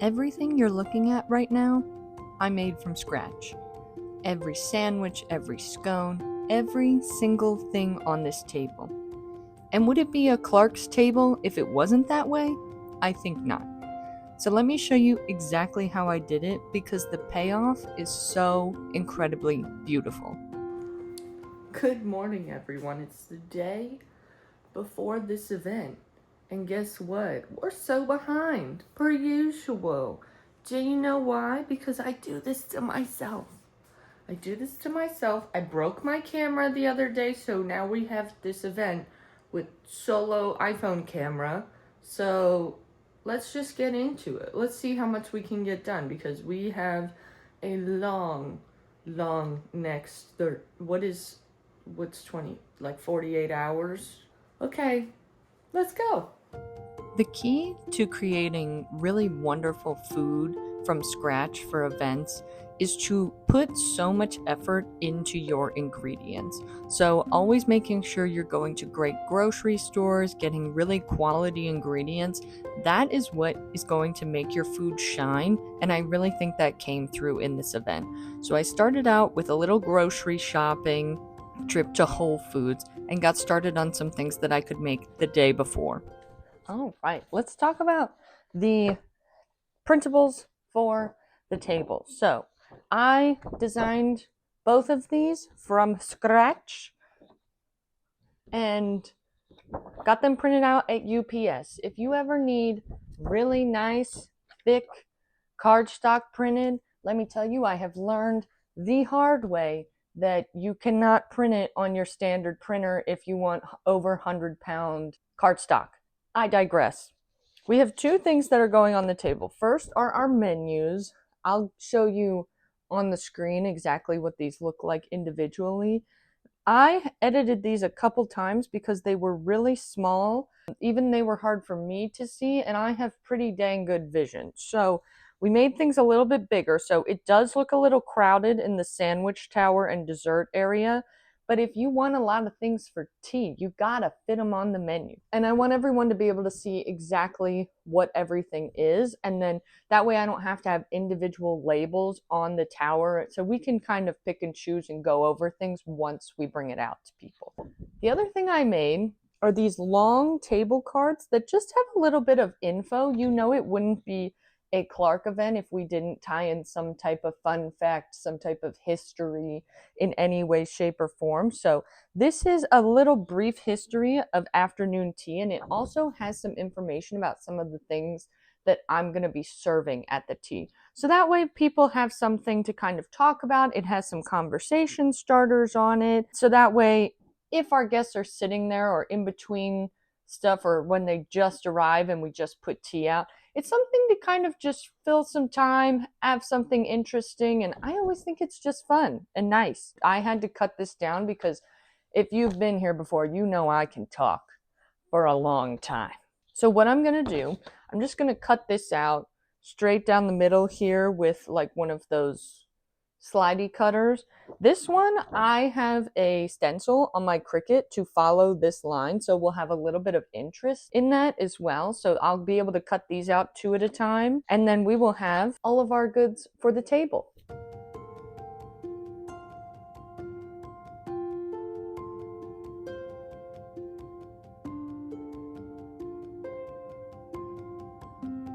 Everything you're looking at right now, I made from scratch. Every sandwich, every scone, every single thing on this table. And would it be a Clark's table if it wasn't that way? I think not. So let me show you exactly how I did it because the payoff is so incredibly beautiful. Good morning, everyone. It's the day before this event. And guess what? We're so behind, per usual. Do you know why? Because I do this to myself. I broke my camera the other day, so now we have this event with solo iPhone camera. So let's just get into it. Let's see how much we can get done because we have a long next what's 20, like 48 hours. Okay, let's go. The key to creating really wonderful food from scratch for events is to put so much effort into your ingredients. So, always making sure you're going to great grocery stores, getting really quality ingredients. That is what is going to make your food shine. And I really think that came through in this event. So, I started out with a little grocery shopping trip to Whole Foods and got started on some things that I could make the day before. All right, let's talk about the printables for the table. So I designed both of these from scratch and got them printed out at UPS. If you ever need really nice, thick cardstock printed, let me tell you, I have learned the hard way that you cannot print it on your standard printer if you want over 100-pound cardstock. I digress. We have two things that are going on the table. First are our menus. I'll show you on the screen exactly what these look like individually. I edited these a couple times because they were really small. Even they were hard for me to see, and I have pretty dang good vision. So we made things a little bit bigger. So it does look a little crowded in the sandwich tower and dessert area. But if you want a lot of things for tea, you gotta fit them on the menu. And I want everyone to be able to see exactly what everything is. And then that way I don't have to have individual labels on the tower. So we can kind of pick and choose and go over things once we bring it out to people. The other thing I made are these long table cards that just have a little bit of info. You know, it wouldn't be a Clark event if we didn't tie in some type of fun fact, some type of history in any way, shape, or form. So this is a little brief history of afternoon tea, and it also has some information about some of the things that I'm going to be serving at the tea. So that way people have something to kind of talk about. It has some conversation starters on it. So that way, if our guests are sitting there or in between stuff or when they just arrive and we just put tea out, it's something to kind of just fill some time, have something interesting, and I always think it's just fun and nice. I had to cut this down because if you've been here before, you know I can talk for a long time. So what I'm going to do, I'm just going to cut this out straight down the middle here with like one of those slidey cutters. This one, I have a stencil on my Cricut to follow this line, so we'll have a little bit of interest in that as well. So I'll be able to cut these out two at a time, and then we will have all of our goods for the table.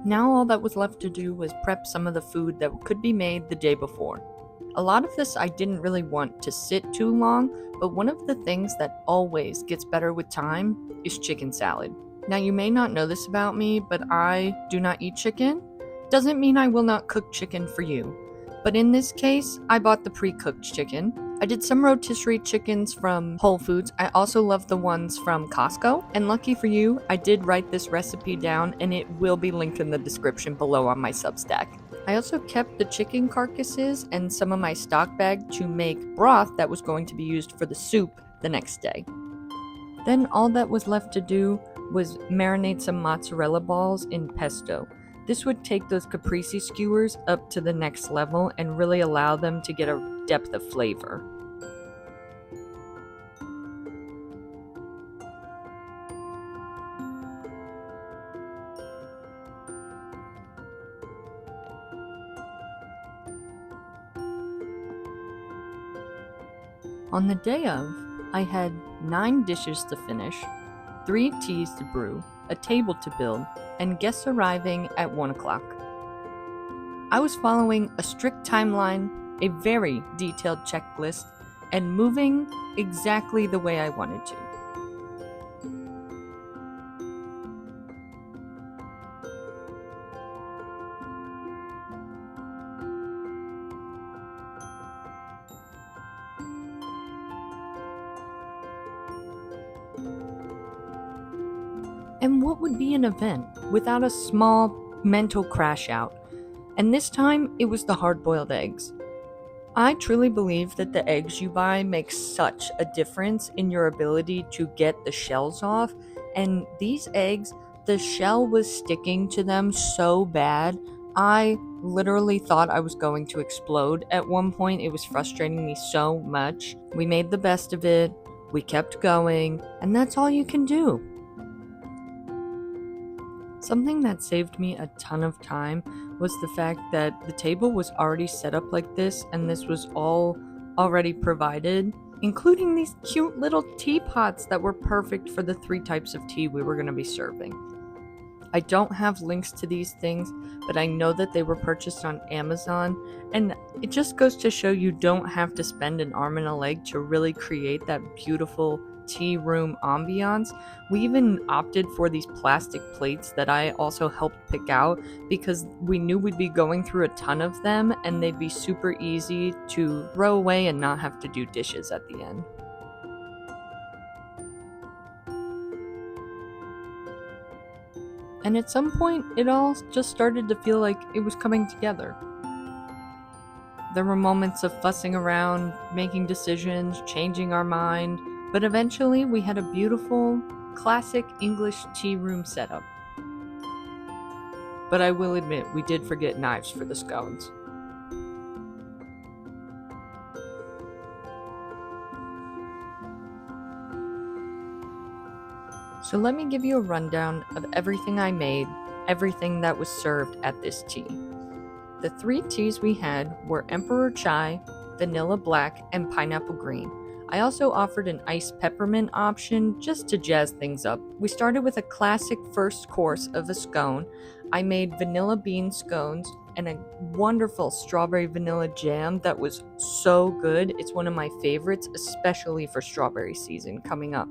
Now all that was left to do was prep some of the food that could be made the day before. A lot of this I didn't really want to sit too long, but one of the things that always gets better with time is chicken salad. Now you may not know this about me, but I do not eat chicken. Doesn't mean I will not cook chicken for you. But in this case, I bought the pre-cooked chicken. I did some rotisserie chickens from Whole Foods. I also love the ones from Costco. And lucky for you, I did write this recipe down and it will be linked in the description below on my Substack. I also kept the chicken carcasses and some of my stock bag to make broth that was going to be used for the soup the next day. Then all that was left to do was marinate some mozzarella balls in pesto. This would take those caprese skewers up to the next level and really allow them to get a depth of flavor. On the day of, I had 9 dishes to finish, 3 teas to brew, a table to build, and guests arriving at 1 o'clock. I was following a strict timeline, a very detailed checklist, and moving exactly the way I wanted to. And what would be an event without a small mental crash out? And this time, it was the hard-boiled eggs. I truly believe that the eggs you buy make such a difference in your ability to get the shells off. And these eggs, the shell was sticking to them so bad. I literally thought I was going to explode at one point. It was frustrating me so much. We made the best of it. We kept going, and that's all you can do. Something that saved me a ton of time was the fact that the table was already set up like this, and this was all already provided, including these cute little teapots that were perfect for the 3 types of tea we were going to be serving. I don't have links to these things, but I know that they were purchased on Amazon, and it just goes to show you don't have to spend an arm and a leg to really create that beautiful tea room ambiance. We even opted for these plastic plates that I also helped pick out because we knew we'd be going through a ton of them and they'd be super easy to throw away and not have to do dishes at the end. And at some point, it all just started to feel like it was coming together. There were moments of fussing around, making decisions, changing our mind, but eventually we had a beautiful, classic English tea room setup. But I will admit, we did forget knives for the scones. So let me give you a rundown of everything I made, everything that was served at this tea. The 3 teas we had were Emperor Chai, Vanilla Black, and Pineapple Green. I also offered an iced peppermint option just to jazz things up. We started with a classic first course of a scone. I made vanilla bean scones and a wonderful strawberry vanilla jam that was so good. It's one of my favorites, especially for strawberry season coming up.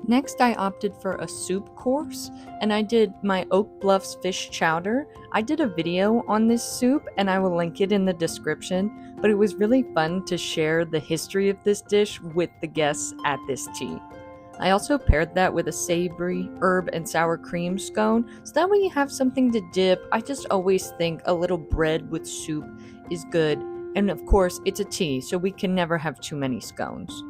Next, I opted for a soup course, and I did my Oak Bluffs fish chowder. I did a video on this soup, and I will link it in the description, but it was really fun to share the history of this dish with the guests at this tea. I also paired that with a savory herb and sour cream scone, so that way you have something to dip. I just always think a little bread with soup is good, and of course, it's a tea, so we can never have too many scones.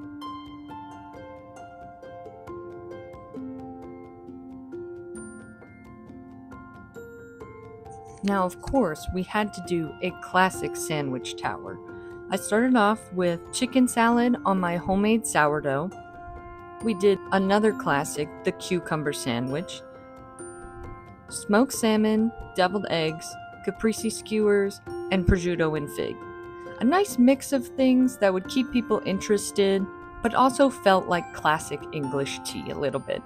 Now, of course, we had to do a classic sandwich tower. I started off with chicken salad on my homemade sourdough. We did another classic, the cucumber sandwich, smoked salmon, deviled eggs, caprese skewers, and prosciutto and fig. A nice mix of things that would keep people interested, but also felt like classic English tea a little bit.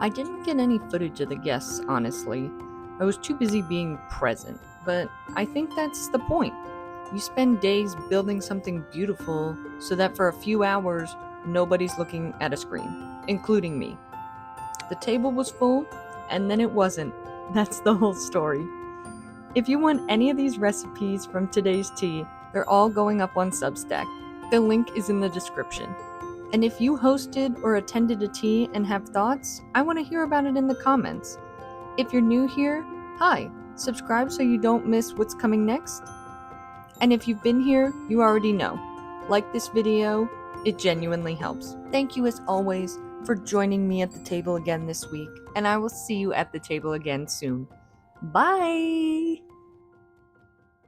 I didn't get any footage of the guests, honestly. I was too busy being present, but I think that's the point. You spend days building something beautiful so that for a few hours, nobody's looking at a screen, including me. The table was full, and then it wasn't. That's the whole story. If you want any of these recipes from today's tea, they're all going up on Substack. The link is in the description. And if you hosted or attended a tea and have thoughts, I want to hear about it in the comments. If you're new here, hi, subscribe so you don't miss what's coming next. And if you've been here, you already know. Like this video, it genuinely helps. Thank you as always for joining me at the table again this week, and I will see you at the table again soon. Bye!